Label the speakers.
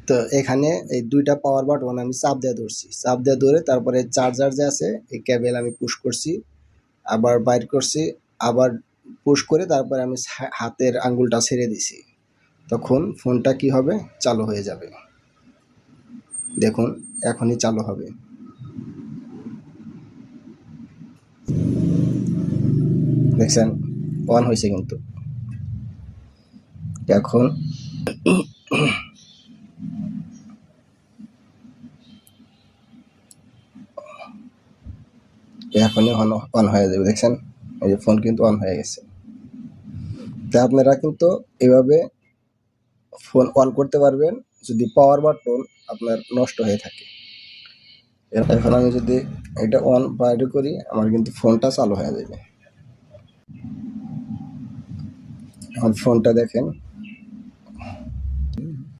Speaker 1: তো এখানে এই দুইটা পাওয়ার বাটন আমি চাপ দিয়ে ধরছি, চাপ দিয়ে ধরে তারপরে চার্জার যে আছে এই কেবল আমি পুশ করছি, আবার বাইর করছি, আবার পুশ করে তারপরে আমি হাতের আঙ্গুলটা ছেড়ে দিছি। তখন ফোনটা কি হবে, চালু হয়ে যাবে। দেখুন এখনই চালু হবে। দেখছেন অন হয়েছে কিন্তু। এখন এখনই অন হয়ে যাবে। দেখছেন এই যে ফোন কিন্তু অন হয়ে গেছে। তা আপনারা কিন্তু এভাবে ফোন অন করতে পারবেন যদি পাওয়ার বাটন আপনার নষ্ট হয়ে থাকে। এখন আমি যদি এটা অন বাইরে করি আমার কিন্তু ফোনটা চালু হয়ে যাবে। এখন ফোনটা দেখেন